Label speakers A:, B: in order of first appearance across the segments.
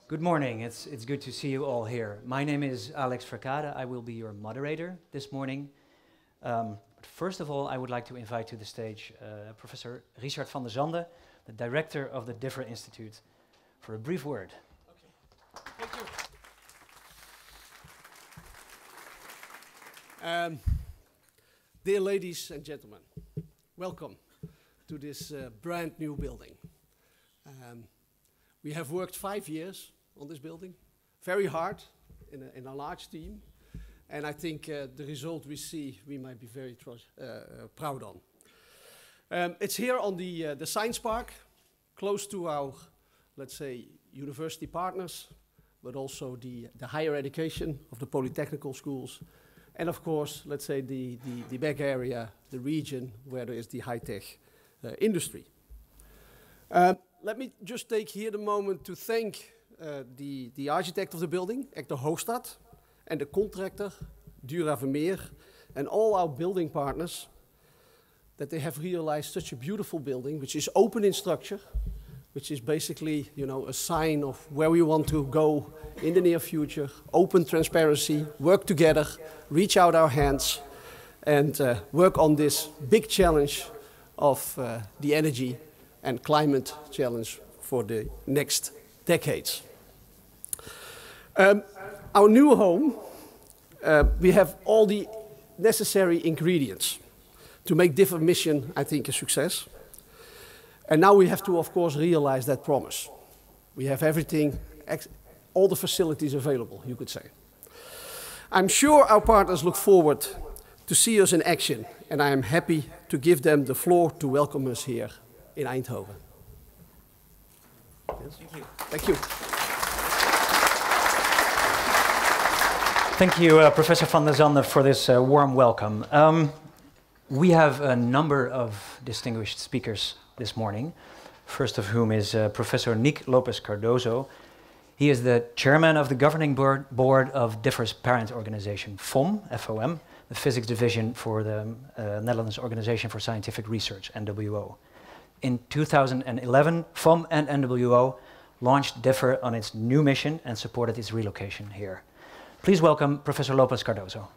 A: Good morning. It's good to see you all here. My name is Alex Verkade. I will be your moderator this morning. But first of all, I would like to invite to the stage Professor Richard van der Zande, the director of the Dekker Institute, for a brief word.
B: Okay. Thank you. Dear ladies and gentlemen, welcome to this brand new building. We have worked 5 years on this building, very hard, in a large team. And I think the result we see, we might be very proud on. It's here on the Science Park, close to our, let's say, university partners, but also the higher education of the polytechnical schools. And of course, let's say the back area, the region where there is the high-tech industry. Let me just take here the moment to thank the architect of the building, Hector Hoogstad, and the contractor, Dura Vermeer, and all our building partners, that they have realized such a beautiful building, which is open in structure, which is basically, you know, a sign of where we want to go in the near future. Open transparency, work together, reach out our hands, and work on this big challenge of the energy and climate challenge for the next decades. Our new home, we have all the necessary ingredients to make different mission, I think, a success. And now we have to, of course, realize that promise. We have everything, all the facilities available, you could say. I'm sure our partners look forward to see us in action, and I am happy to give them the floor to welcome us here in Eindhoven. Yes.
A: Thank you.
B: Thank you.
A: Thank you, Professor van der Zande, for this warm welcome. We have a number of distinguished speakers this morning, first of whom is Professor Niek Lopes Cardozo. He is the chairman of the governing board of Dekker's parent organization, FOM, F-O-M, the physics division for the Netherlands Organization for Scientific Research, NWO. In 2011, FOM and NWO launched Dekker on its new mission and supported its relocation here. Please welcome Professor Lopes Cardozo.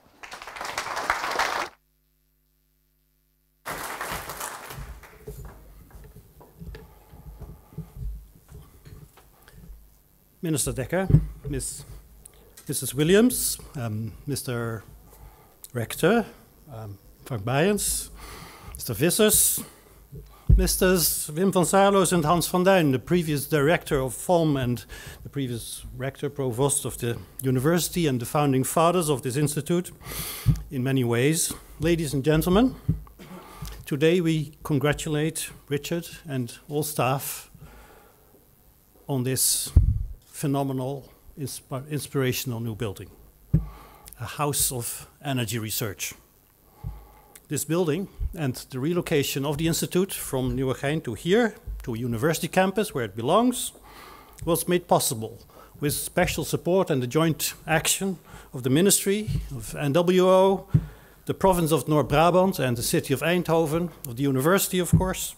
C: Minister Dekker, Mrs. Williams, Mr. Rector, Frank Baaijens, Mr. Visschers, Mrs. Wim van Saarloos and Hans van Duin, the previous director of FOM and the previous rector, provost of the university and the founding fathers of this institute in many ways. Ladies and gentlemen, today we congratulate Richard and all staff on this phenomenal, inspirational new building, a house of energy research. This building and the relocation of the institute from Nieuwegein to here, to a university campus where it belongs, was made possible with special support and the joint action of the Ministry of NWO, the province of Noord-Brabant and the city of Eindhoven, of the university, of course.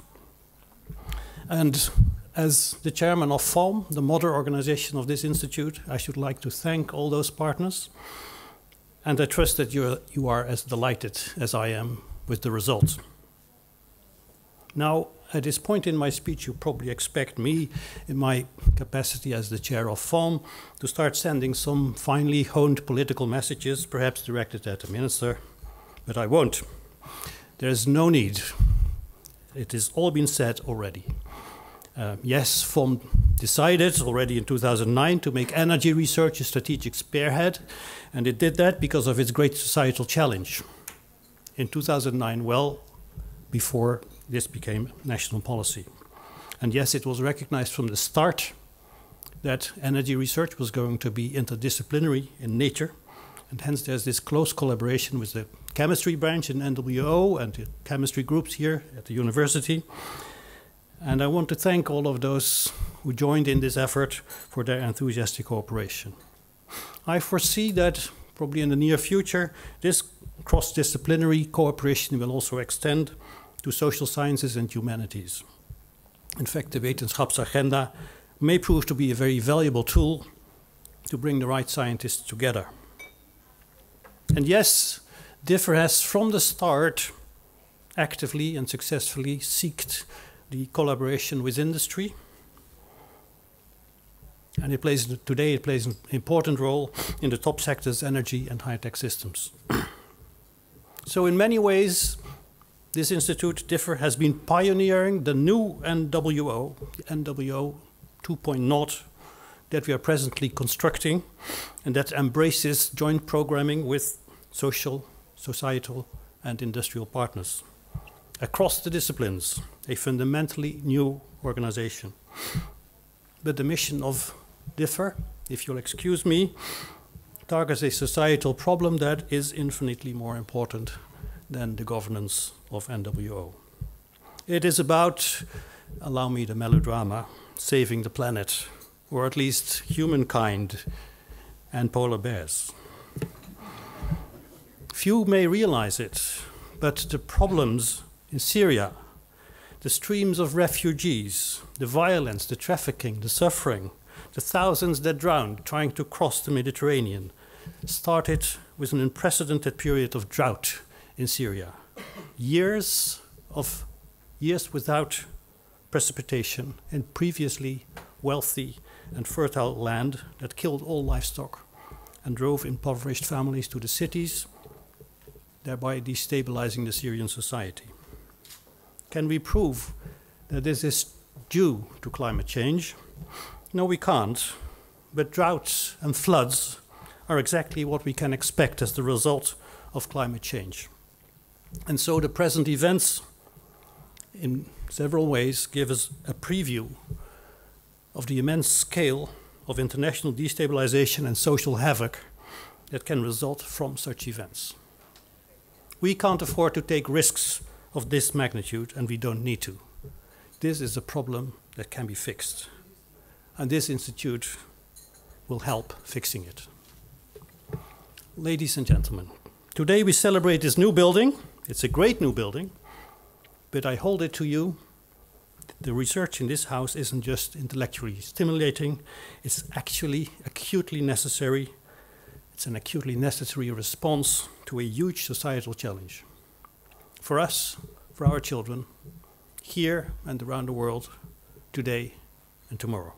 C: And as the chairman of FOM, the mother organization of this institute, I should like to thank all those partners. And I trust that you are as delighted as I am with the results. Now, at this point in my speech, you probably expect me, in my capacity as the chair of FOM, to start sending some finely honed political messages, perhaps directed at the minister, but I won't. There's no need. It has all been said already. Yes, FOM decided already in 2009 to make energy research a strategic spearhead, and it did that because of its great societal challenge. In 2009, well before this became national policy. And yes, it was recognized from the start that energy research was going to be interdisciplinary in nature, and hence there's this close collaboration with the chemistry branch in NWO and the chemistry groups here at the university. And I want to thank all of those who joined in this effort for their enthusiastic cooperation. I foresee that probably in the near future, this cross-disciplinary cooperation will also extend to social sciences and humanities. In fact, the wetenschapsagenda may prove to be a very valuable tool to bring the right scientists together. And yes, Differ has from the start actively and successfully sought the collaboration with industry. And today it plays an important role in the top sectors, energy and high-tech systems. So in many ways, this institute, Differ, has been pioneering the new NWO, NWO 2.0, that we are presently constructing, and that embraces joint programming with social, societal, and industrial partners. Across the disciplines, a fundamentally new organization. But the mission of Differ, if you'll excuse me, targets a societal problem that is infinitely more important than the governance of NWO. It is about, allow me the melodrama, saving the planet, or at least humankind and polar bears. Few may realize it, but the problems in Syria, the streams of refugees, the violence, the trafficking, the suffering, the thousands that drowned trying to cross the Mediterranean, started with an unprecedented period of drought in Syria. Years without precipitation in previously wealthy and fertile land that killed all livestock and drove impoverished families to the cities, thereby destabilizing the Syrian society. Can we prove that this is due to climate change? No, we can't, but droughts and floods are exactly what we can expect as the result of climate change. And so the present events, in several ways, give us a preview of the immense scale of international destabilization and social havoc that can result from such events. We can't afford to take risks of this magnitude, and we don't need to. This is a problem that can be fixed, and this institute will help fixing it. Ladies and gentlemen, today we celebrate this new building. It's a great new building, but I hold it to you. The research in this house isn't just intellectually stimulating, it's actually acutely necessary. It's an acutely necessary response to a huge societal challenge. For us, for our children, here and around the world, today and tomorrow.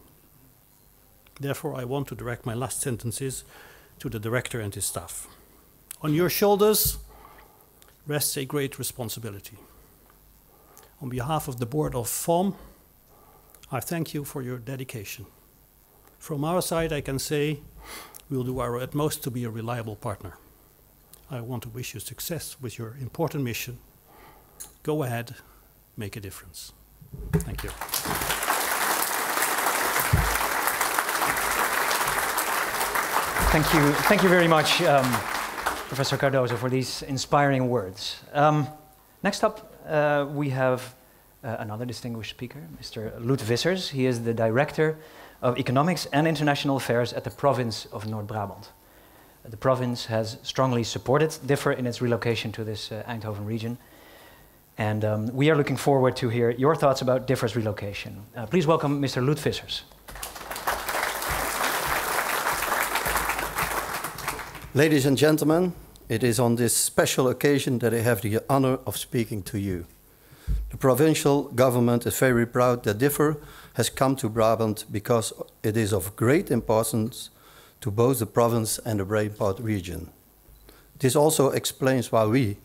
C: Therefore, I want to direct my last sentences to the director and his staff. On your shoulders rests a great responsibility. On behalf of the board of FOM, I thank you for your dedication. From our side, I can say we'll do our utmost to be a reliable partner. I want to wish you success with your important mission. Go ahead, make a difference. Thank you.
A: Thank you very much, Professor Cardozo, for these inspiring words. Next up, we have another distinguished speaker, Mr. Loet Visschers. He is the Director of Economics and International Affairs at the province of Noord-Brabant. The province has strongly supported Differ in its relocation to this Eindhoven region. And we are looking forward to hear your thoughts about Differ's relocation. Please welcome Mr. Loet Visschers.
D: Ladies and gentlemen, it is on this special occasion that I have the honor of speaking to you. The provincial government is very proud that Differ has come to Brabant because it is of great importance to both the province and the Brabant region. This also explains why we,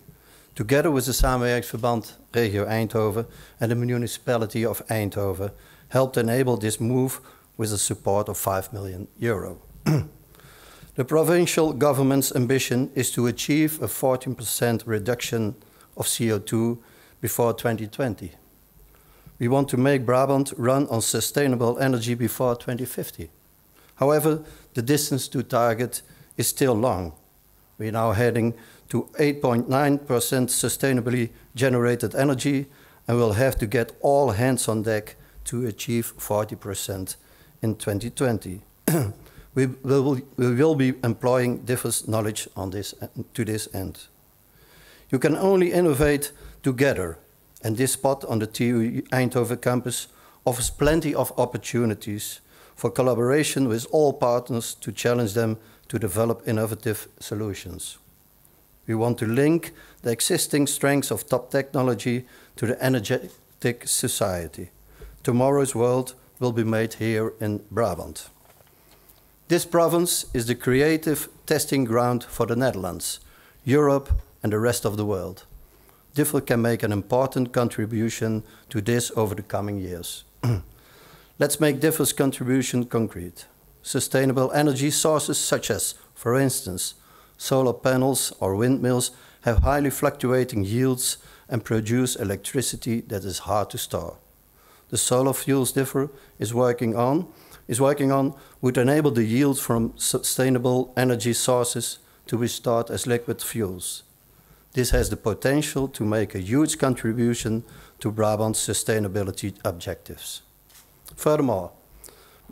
D: together with the Samenwerkingsverband Regio Eindhoven and the municipality of Eindhoven, helped enable this move with the support of €5 million. The provincial government's ambition is to achieve a 14% reduction of CO2 before 2020. We want to make Brabant run on sustainable energy before 2050. However, the distance to target is still long. We are now heading to 8.9% sustainably generated energy and will have to get all hands on deck to achieve 40% in 2020. We will be employing Differ's knowledge on this, to this end. You can only innovate together, and this spot on the TU Eindhoven campus offers plenty of opportunities for collaboration with all partners to challenge them to develop innovative solutions. We want to link the existing strengths of top technology to the energetic society. Tomorrow's world will be made here in Brabant. This province is the creative testing ground for the Netherlands, Europe, and the rest of the world. Differ can make an important contribution to this over the coming years. Let's make Differ's contribution concrete. Sustainable energy sources such as, for instance, solar panels or windmills have highly fluctuating yields and produce electricity that is hard to store. The solar fuels Differ is working on would enable the yield from sustainable energy sources to be stored as liquid fuels. This has the potential to make a huge contribution to Brabant's sustainability objectives. Furthermore,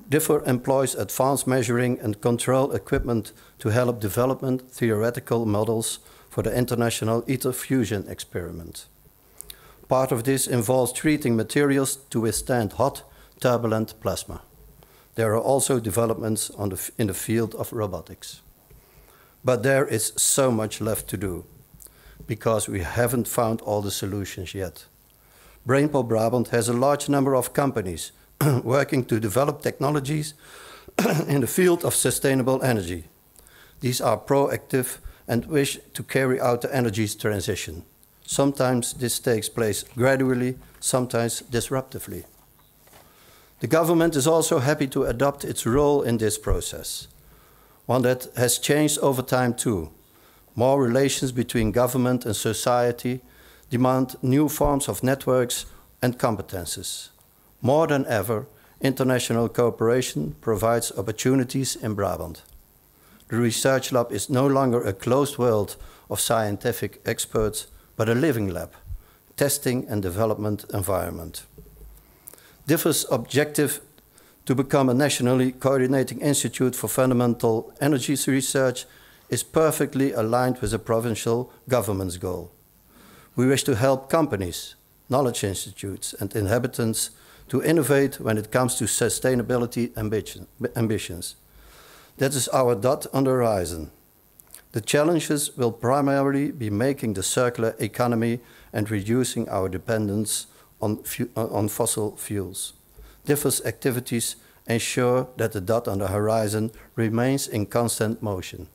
D: Differ employs advanced measuring and control equipment to help development theoretical models for the international ether fusion experiment. Part of this involves treating materials to withstand hot, turbulent plasma. There are also developments in the field of robotics. But there is so much left to do, because we haven't found all the solutions yet. Brainport Brabant has a large number of companies working to develop technologies in the field of sustainable energy. These are proactive and wish to carry out the energy transition. Sometimes this takes place gradually, sometimes disruptively. The government is also happy to adopt its role in this process, one that has changed over time too. More relations between government and society demand new forms of networks and competences. More than ever, international cooperation provides opportunities in Brabant. The research lab is no longer a closed world of scientific experts, but a living lab, testing and development environment. Differ's objective to become a nationally coordinating institute for fundamental energy research is perfectly aligned with the provincial government's goal. We wish to help companies, knowledge institutes, and inhabitants to innovate when it comes to sustainability ambitions. That is our dot on the horizon. The challenges will primarily be making the circular economy and reducing our dependence on fossil fuels. Differ's activities ensure that the dot on the horizon remains in constant motion,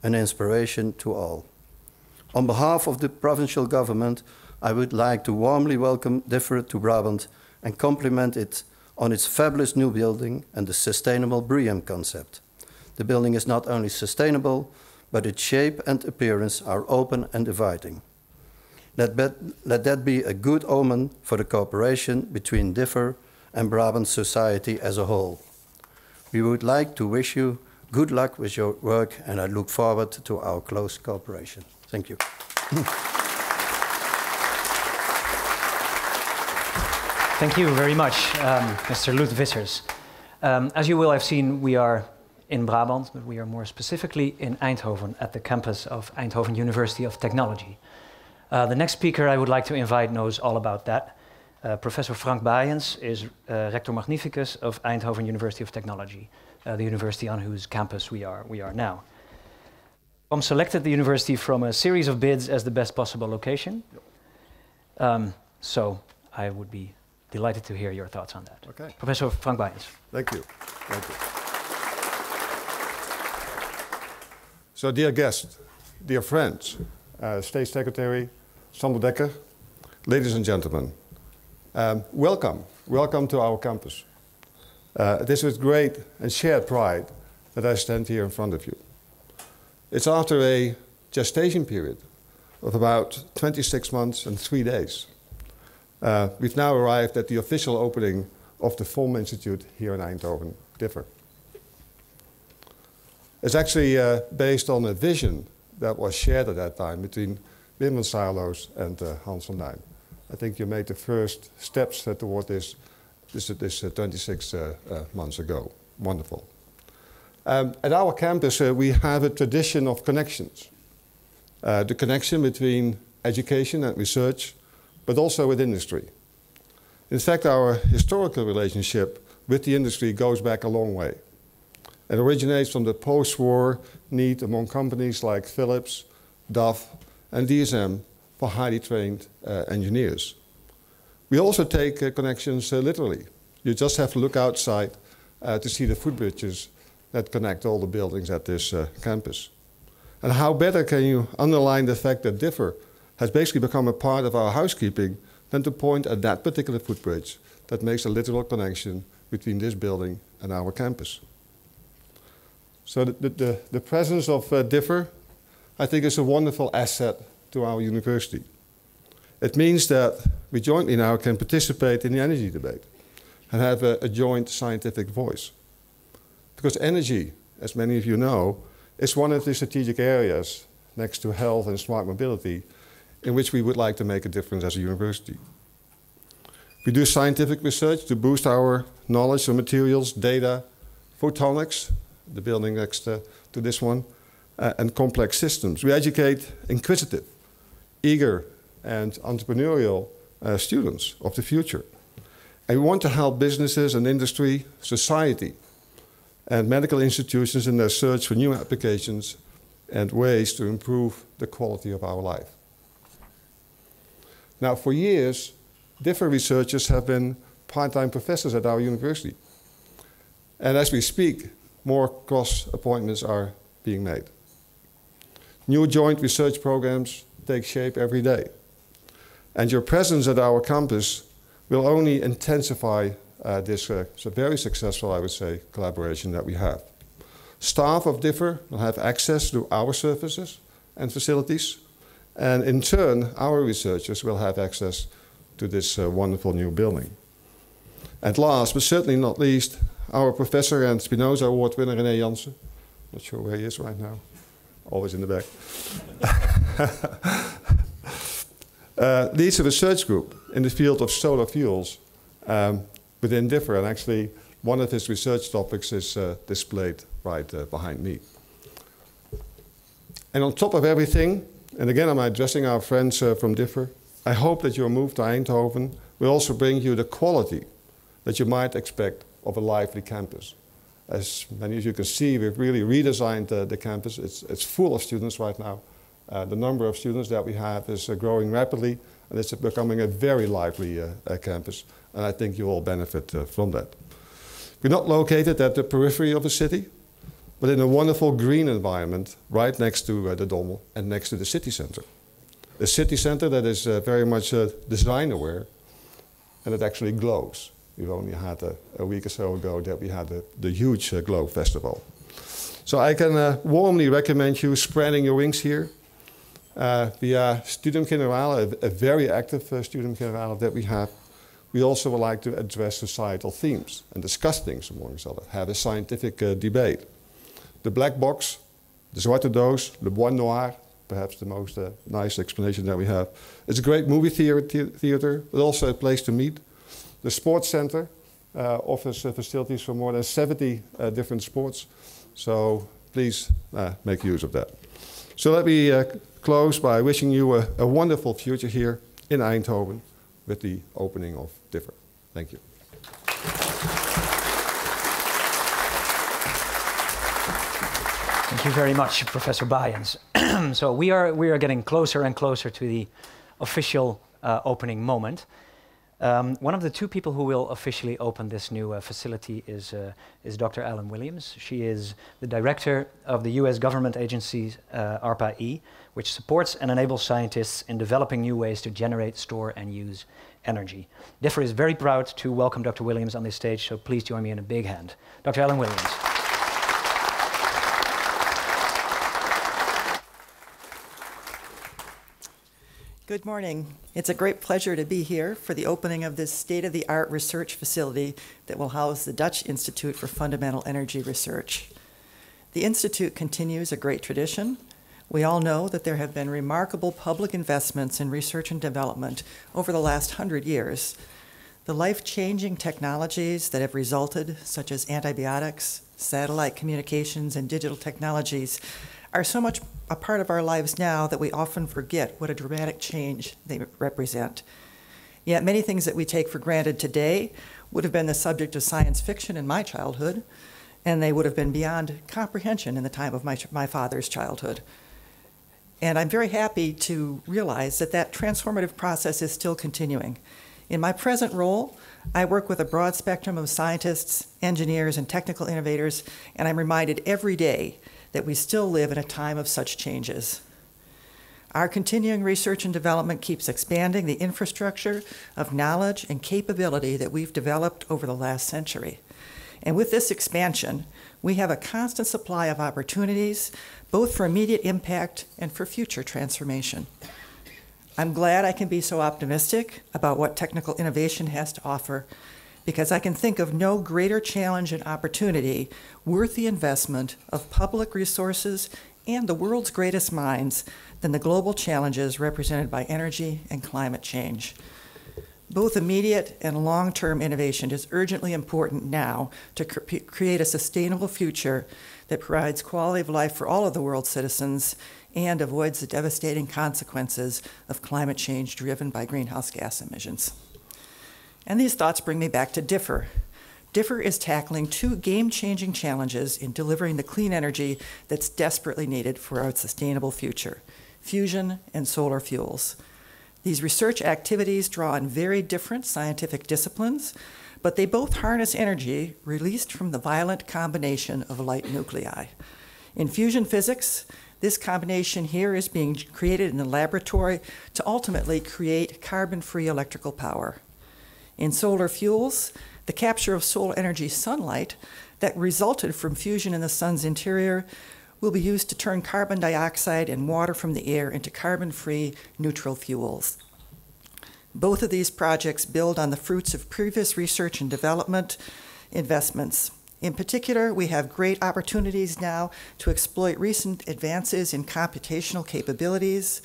D: an inspiration to all. On behalf of the provincial government, I would like to warmly welcome Differ to Brabant and compliment it on its fabulous new building and the sustainable BREEAM concept. The building is not only sustainable, but its shape and appearance are open and inviting. Let that be a good omen for the cooperation between Differ and Brabant society as a whole. We would like to wish you good luck with your work, and I look forward to our close cooperation. Thank you.
A: Thank you very much, Mr. Loet Visschers. As you will have seen, we are in Brabant, but we are more specifically in Eindhoven at the campus of Eindhoven University of Technology. The next speaker I would like to invite knows all about that. Professor Frank Baaijens is Rector Magnificus of Eindhoven University of Technology, the university on whose campus we are now. BOM selected the university from a series of bids as the best possible location. So I would be delighted to hear your thoughts on that.
E: Okay.
A: Professor Frank Baaijens.
E: Thank you. Thank you. So, dear guests, dear friends, State Secretary Sander Dekker, ladies and gentlemen, welcome. Welcome to our campus. It is with great and shared pride that I stand here in front of you. It's after a gestation period of about 26 months and 3 days. We've now arrived at the official opening of the FOM Institute here in Eindhoven, Differ. It's actually based on a vision that was shared at that time between Wim van Saarloos and Hans van Duin. I think you made the first steps toward this 26 months ago. Wonderful. At our campus, we have a tradition of connections. The connection between education and research, but also with industry. In fact, our historical relationship with the industry goes back a long way. It originates from the post-war need among companies like Philips, Dove, and DSM for highly trained engineers. We also take connections literally. You just have to look outside to see the footbridges that connect all the buildings at this campus. And how better can you underline the fact that Differ has basically become a part of our housekeeping than to point at that particular footbridge that makes a literal connection between this building and our campus. So the presence of Differ, I think, is a wonderful asset to our university. It means that we jointly now can participate in the energy debate and have a joint scientific voice. Because energy, as many of you know, is one of the strategic areas next to health and smart mobility in which we would like to make a difference as a university. We do scientific research to boost our knowledge of materials, data, photonics, the building next to this one, and complex systems. We educate inquisitive, eager, and entrepreneurial students of the future. And we want to help businesses and industry, society, and medical institutions in their search for new applications and ways to improve the quality of our life. Now, for years, different researchers have been part-time professors at our university. And as we speak, more cross-appointments are being made. New joint research programs take shape every day. And your presence at our campus will only intensify this very successful, I would say, collaboration that we have. Staff of Differ will have access to our services and facilities, and in turn, our researchers will have access to this wonderful new building. And last, but certainly not least, our professor and Spinoza Award winner, René Jansen. Not sure where he is right now. Always in the back. Leads a research group in the field of solar fuels within Differ, and actually one of his research topics is displayed right behind me. And on top of everything, and again I'm addressing our friends from Differ, I hope that your move to Eindhoven will also bring you the quality that you might expect of a lively campus. As many of you can see, we've really redesigned the campus. It's full of students right now. The number of students that we have is growing rapidly, and it's becoming a very lively campus, and I think you all benefit from that. We're not located at the periphery of the city, but in a wonderful green environment right next to the Dommel and next to the city center. A city center that is very much design aware, and it actually glows. We've only had a week or so ago that we had the huge Glow Festival. So I can warmly recommend you spreading your wings here. We are Student Generale, a very active Student Generale that we have. We also would like to address societal themes and discuss things among each other, have a scientific debate. The black box, the zwarte doos, le bois noir, perhaps the most nice explanation that we have. It's a great movie theater, but also a place to meet. The sports center offers facilities for more than 70 different sports. So please make use of that. So let me close by wishing you a wonderful future here in Eindhoven with the opening of Differ. Thank you.
A: Thank you very much, Professor Baaijens. So we are getting closer and closer to the official opening moment. One of the two people who will officially open this new facility is Dr. Ellen Williams. She is the director of the US government agency ARPA-E, which supports and enables scientists in developing new ways to generate, store, and use energy. Differ is very proud to welcome Dr. Williams on this stage, so please join me in a big hand. Dr. Ellen Williams.
F: Good morning. It's a great pleasure to be here for the opening of this state-of-the-art research facility that will house the Dutch Institute for Fundamental Energy Research. The Institute continues a great tradition. We all know that there have been remarkable public investments in research and development over the last 100 years. The life-changing technologies that have resulted, such as antibiotics, satellite communications, and digital technologies, are so much a part of our lives now that we often forget what a dramatic change they represent. Yet many things that we take for granted today would have been the subject of science fiction in my childhood, and they would have been beyond comprehension in the time of my father's childhood. And I'm very happy to realize that that transformative process is still continuing. In my present role, I work with a broad spectrum of scientists, engineers, and technical innovators, and I'm reminded every day that we still live in a time of such changes. Our continuing research and development keeps expanding the infrastructure of knowledge and capability that we've developed over the last century. And with this expansion, we have a constant supply of opportunities, both for immediate impact and for future transformation. I'm glad I can be so optimistic about what technical innovation has to offer, because I can think of no greater challenge and opportunity worth the investment of public resources and the world's greatest minds than the global challenges represented by energy and climate change. Both immediate and long-term innovation is urgently important now to create a sustainable future that provides quality of life for all of the world's citizens and avoids the devastating consequences of climate change driven by greenhouse gas emissions. And these thoughts bring me back to DIFR. DIFR is tackling two game-changing challenges in delivering the clean energy that's desperately needed for our sustainable future: fusion and solar fuels. These research activities draw on very different scientific disciplines, but they both harness energy released from the violent combination of light nuclei. In fusion physics, this combination here is being created in the laboratory to ultimately create carbon-free electrical power. In solar fuels, the capture of solar energy sunlight that resulted from fusion in the sun's interior will be used to turn carbon dioxide and water from the air into carbon-free neutral fuels. Both of these projects build on the fruits of previous research and development investments. In particular, we have great opportunities now to exploit recent advances in computational capabilities,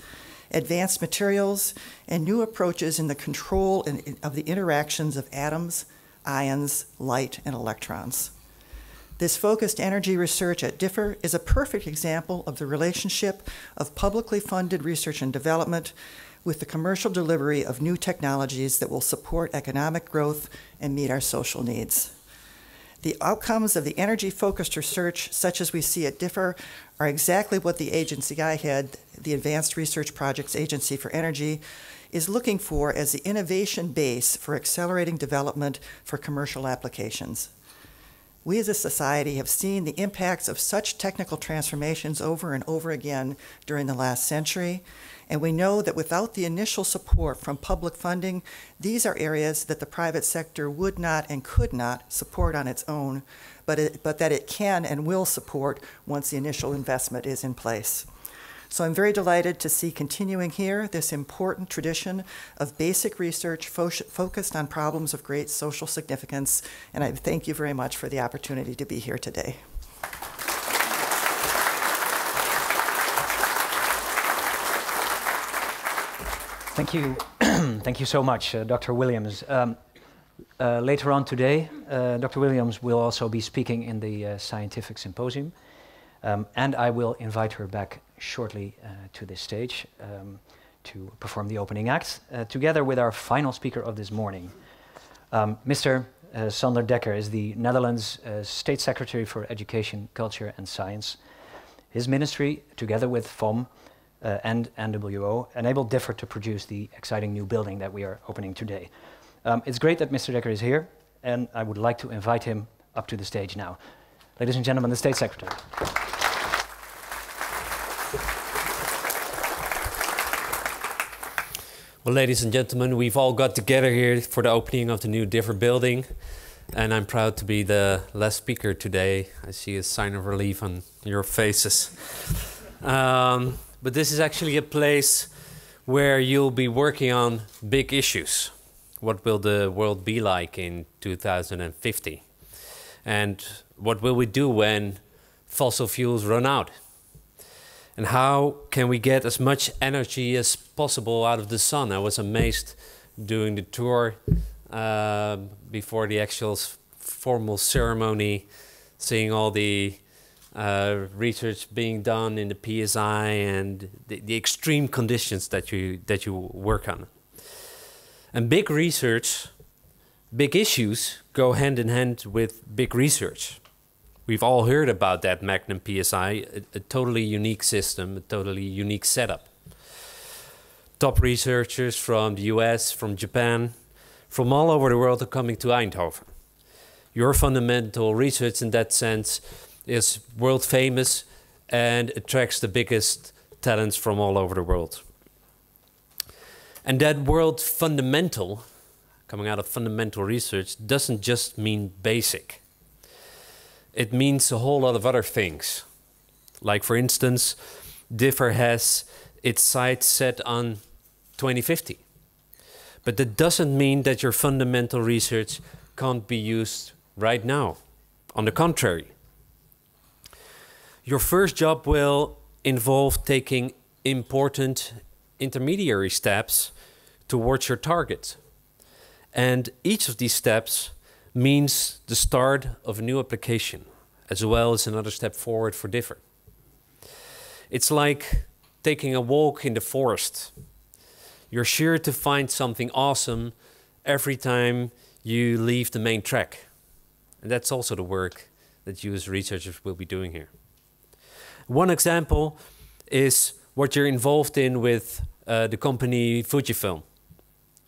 F: advanced materials, and new approaches in the control of the interactions of atoms, ions, light, and electrons. This focused energy research at DIFR is a perfect example of the relationship of publicly funded research and development with the commercial delivery of new technologies that will support economic growth and meet our social needs. The outcomes of the energy-focused research, such as we see at DIFR, are exactly what the agency I head, the Advanced Research Projects Agency for Energy, is looking for as the innovation base for accelerating development for commercial applications. We as a society have seen the impacts of such technical transformations over and over again during the last century, and we know that without the initial support from public funding, these are areas that the private sector would not and could not support on its own, but that it can and will support once the initial investment is in place. So I'm very delighted to see continuing here this important tradition of basic research focused on problems of great social significance, and I thank you very much for the opportunity to be here today.
A: Thank you. Thank you so much, Dr. Williams. Later on today, Dr. Williams will also be speaking in the scientific symposium, and I will invite her back shortly to this stage to perform the opening act, together with our final speaker of this morning. Mr. Sander Dekker is the Netherlands State Secretary for Education, Culture and Science. His ministry, together with FOM and NWO, enabled DIFR to produce the exciting new building that we are opening today. It's great that Mr. Dekker is here, and I would like to invite him up to the stage now. Ladies and gentlemen, the State Secretary.
G: Well, ladies and gentlemen, we've all got together here for the opening of the new DIFR building, and I'm proud to be the last speaker today. I see a sign of relief on your faces. But this is actually a place where you'll be working on big issues. What will the world be like in 2050? And what will we do when fossil fuels run out? And how can we get as much energy as possible out of the sun? I was amazed doing the tour before the actual formal ceremony, seeing all the research being done in the PSI and the extreme conditions that you work on. And big research, big issues go hand in hand with big research. We've all heard about that Magnum PSI, a totally unique system, a totally unique setup. Top researchers from the US, from Japan, from all over the world are coming to Eindhoven. Your fundamental research in that sense is world famous and attracts the biggest talents from all over the world. And that word fundamental, coming out of fundamental research, doesn't just mean basic. It means a whole lot of other things. Like for instance, Differ has its sights set on 2050. But that doesn't mean that your fundamental research can't be used right now. On the contrary. Your first job will involve taking important intermediary steps towards your target. And each of these steps means the start of a new application, as well as another step forward for Differ. It's like taking a walk in the forest. You're sure to find something awesome every time you leave the main track. And that's also the work that you as researchers will be doing here. One example is what you're involved in with the company Fujifilm,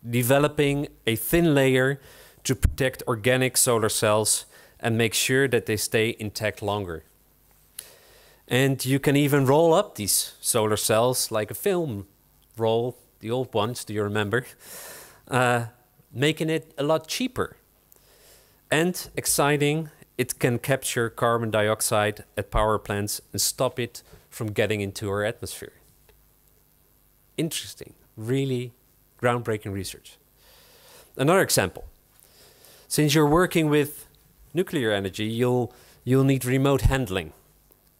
G: developing a thin layer to protect organic solar cells and make sure that they stay intact longer. And you can even roll up these solar cells like a film roll, the old ones, do you remember? Making it a lot cheaper. And exciting, it can capture carbon dioxide at power plants and stop it from getting into our atmosphere. Interesting, really groundbreaking research. Another example. Since you're working with nuclear energy, you'll need remote handling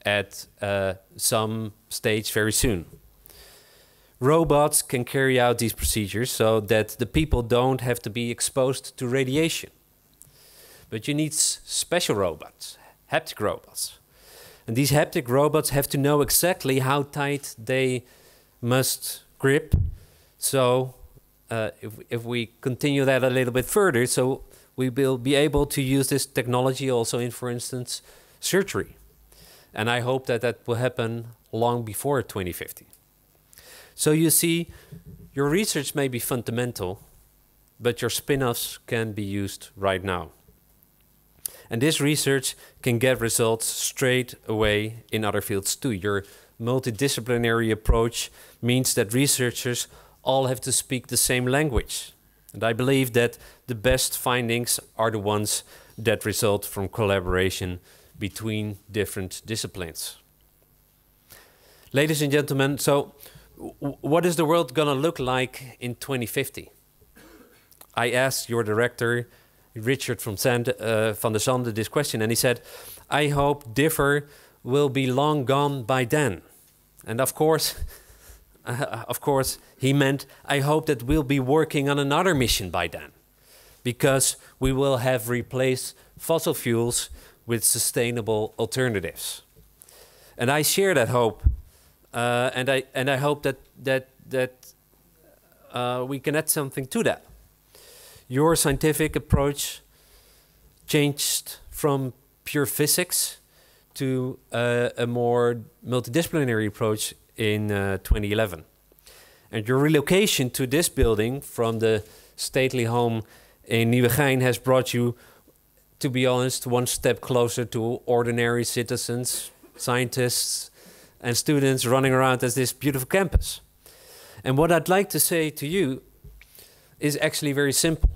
G: at some stage very soon. Robots can carry out these procedures so that the people don't have to be exposed to radiation. But you need special robots, haptic robots. And these haptic robots have to know exactly how tight they must grip. So if we continue that a little bit further, so we will be able to use this technology also in, for instance, surgery. And I hope that that will happen long before 2050. So you see, your research may be fundamental, but your spin-offs can be used right now. And this research can get results straight away in other fields too. Your multidisciplinary approach means that researchers all have to speak the same language. And I believe that the best findings are the ones that result from collaboration between different disciplines. Ladies and gentlemen, so what is the world going to look like in 2050? I asked your director, Richard van der Zande, this question, and he said, I hope Differ will be long gone by then. And of course, he meant, I hope that we'll be working on another mission by then, because we will have replaced fossil fuels with sustainable alternatives. And I share that hope, and I hope that we can add something to that. Your scientific approach changed from pure physics to a more multidisciplinary approach in 2011. And your relocation to this building from the stately home in Nieuwegein has brought you, to be honest, one step closer to ordinary citizens, scientists, and students running around at this beautiful campus. And what I'd like to say to you is actually very simple.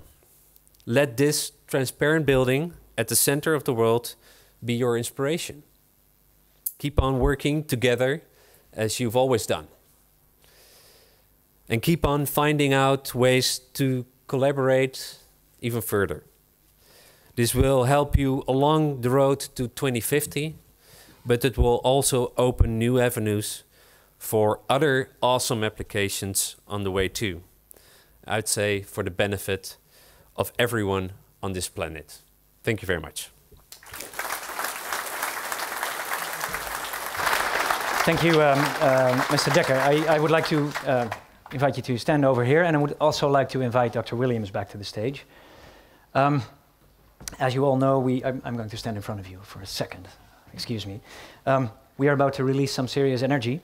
G: Let this transparent building at the center of the world be your inspiration. Keep on working together as you've always done. And keep on finding out ways to collaborate even further. This will help you along the road to 2050, but it will also open new avenues for other awesome applications on the way too. I'd say for the benefit of everyone on this planet. Thank you very much.
A: Thank you, Mr. Dekker. I would like to invite you to stand over here, and I would also like to invite Dr. Williams back to the stage. As you all know, I'm going to stand in front of you for a second. Excuse me. We are about to release some serious energy.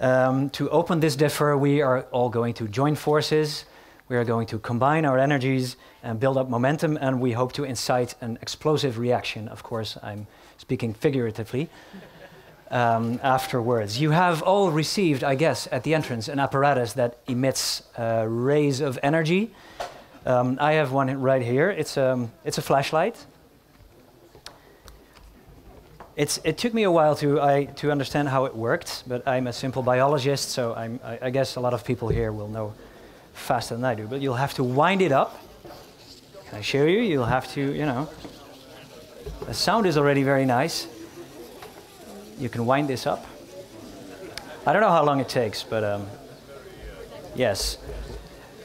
A: To open this differ, we are all going to join forces. We are going to combine our energies and build up momentum, and we hope to incite an explosive reaction. Of course, I'm speaking figuratively. Afterwards, you have all received, I guess, at the entrance, an apparatus that emits rays of energy. I have one right here. It's a flashlight. It took me a while to understand how it worked, but I'm a simple biologist, so I guess a lot of people here will know faster than I do. But you'll have to wind it up. Can I show you? You'll have to, the sound is already very nice. You can wind this up. I don't know how long it takes, but yes.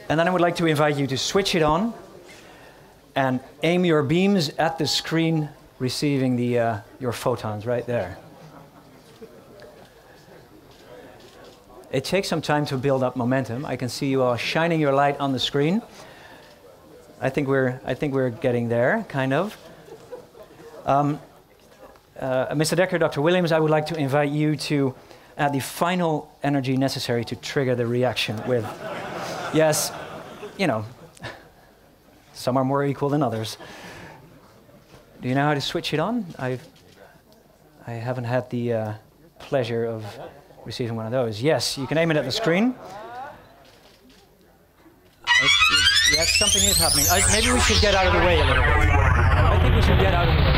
A: And then I would like to invite you to switch it on and aim your beams at the screen receiving your photons right there. It takes some time to build up momentum. I can see you all shining your light on the screen. I think we're getting there, kind of. Mr. Dekker, Dr. Williams, I would like to invite you to add the final energy necessary to trigger the reaction with, yes, some are more equal than others. Do you know how to switch it on? I haven't had the pleasure of receiving one of those. Yes, you can aim it at the screen. Yes, something is happening. Maybe we should get out of the way a little bit. I think we should get out of the way.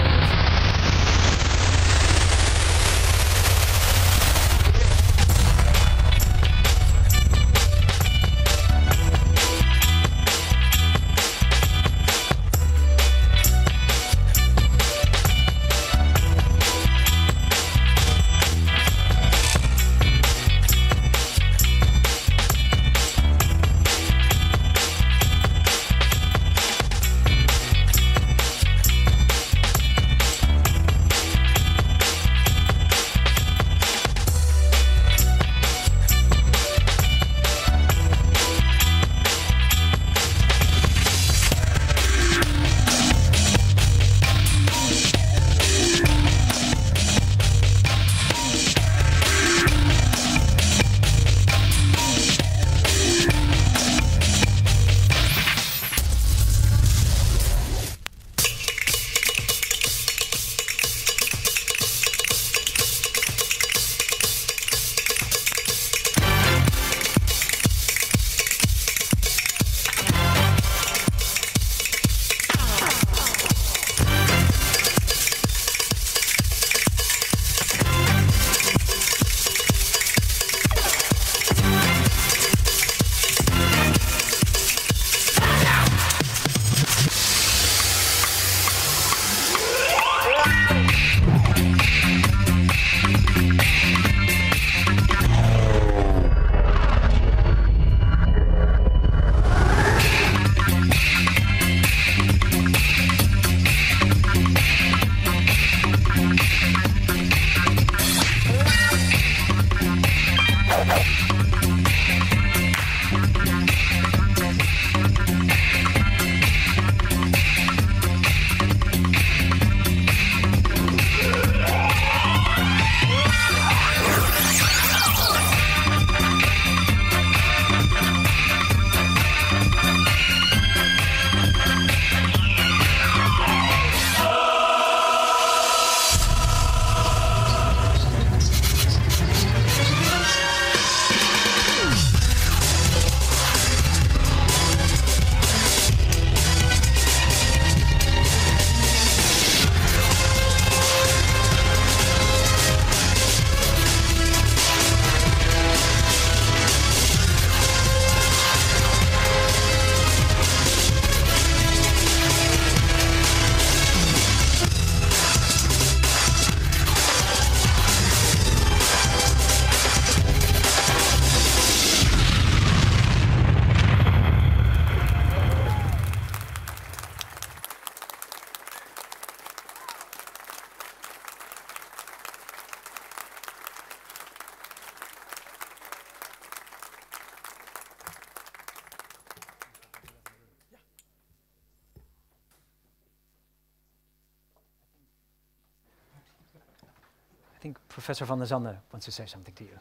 A: think Professor van der Zande wants to say something to you.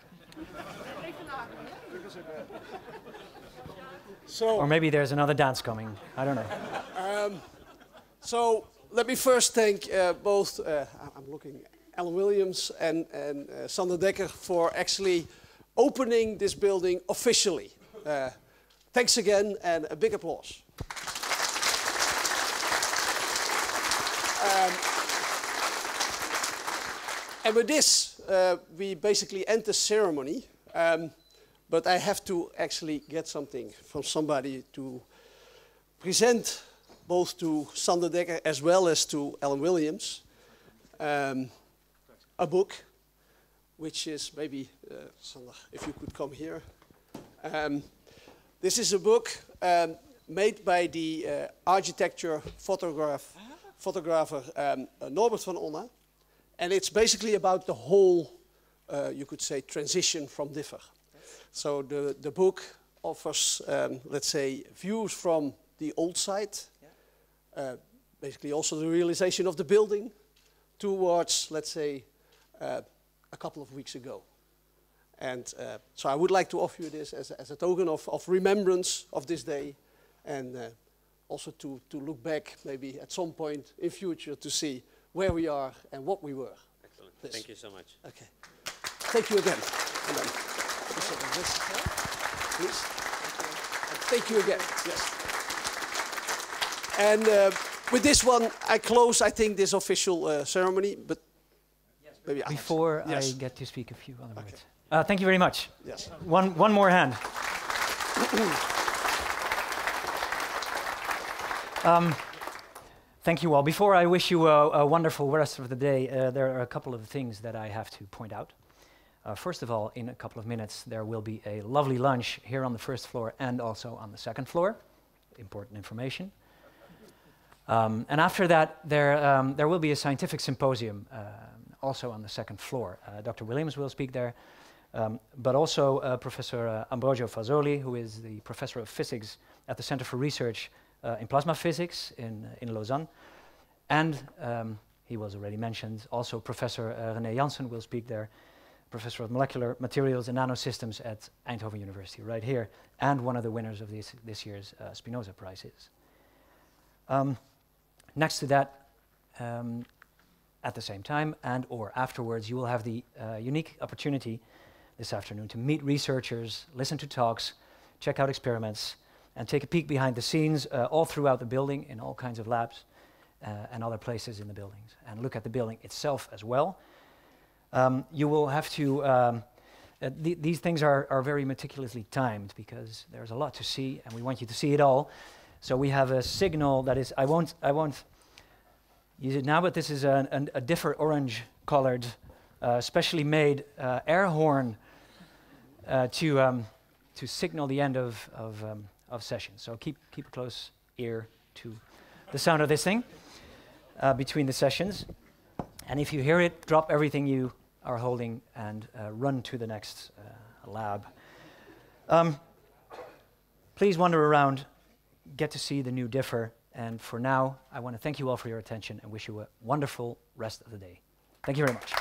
B: So,
A: Or maybe there's another dance coming. I don't know.
B: so let me first thank both, I'm looking, Alan Williams and Sander Dekker for actually opening this building officially. Thanks again and a big applause. And with this, we basically end the ceremony. But I have to actually get something from somebody to present both to Sander Dekker as well as to Alan Williams a book, which is maybe, Sander, if you could come here. This is a book made by the architecture photographer Norbert van Onna. And it's basically about the whole, you could say, transition from Differ. So the book offers, let's say, views from the old site, basically also the realization of the building, towards, let's say, a couple of weeks ago. And so I would like to offer you this as a token of remembrance of this day, and also to look back maybe at some point in future to see where we are and what we were.
G: Excellent. Thank you so much.
B: Okay. Thank you again. And then, please. Thank you again. Yes. And with this one, I close, I think, this official ceremony. But maybe
A: before
B: yes.
A: I get to speak a few other words. Thank you very much.
B: Yes.
A: One more hand. Thank you all. Before I wish you a wonderful rest of the day, there are a couple of things that I have to point out. First of all, in a couple of minutes, there will be a lovely lunch here on the first floor and also on the second floor. Important information. And after that, there will be a scientific symposium also on the second floor. Dr. Williams will speak there, but also Professor Ambrogio Fazzoli, who is the professor of physics at the Center for Research in Plasma Physics in Lausanne. And he was already mentioned, also Professor René Janssen will speak there, Professor of Molecular Materials and Nanosystems at Eindhoven University, right here, and one of the winners of this year's Spinoza Prizes. Next to that, at the same time and or afterwards, you will have the unique opportunity this afternoon to meet researchers, listen to talks, check out experiments, and take a peek behind the scenes all throughout the building in all kinds of labs and other places in the buildings, and look at the building itself as well. You will have to, these things are very meticulously timed because there's a lot to see and we want you to see it all. So we have a signal that is, I won't use it now, but this is a different orange colored, specially made air horn to signal the end of sessions. So keep a close ear to the sound of this thing between the sessions. And if you hear it, drop everything you are holding and run to the next lab. Please wander around, get to see the new Differ. And for now, I want to thank you all for your attention and wish you a wonderful rest of the day. Thank you very much.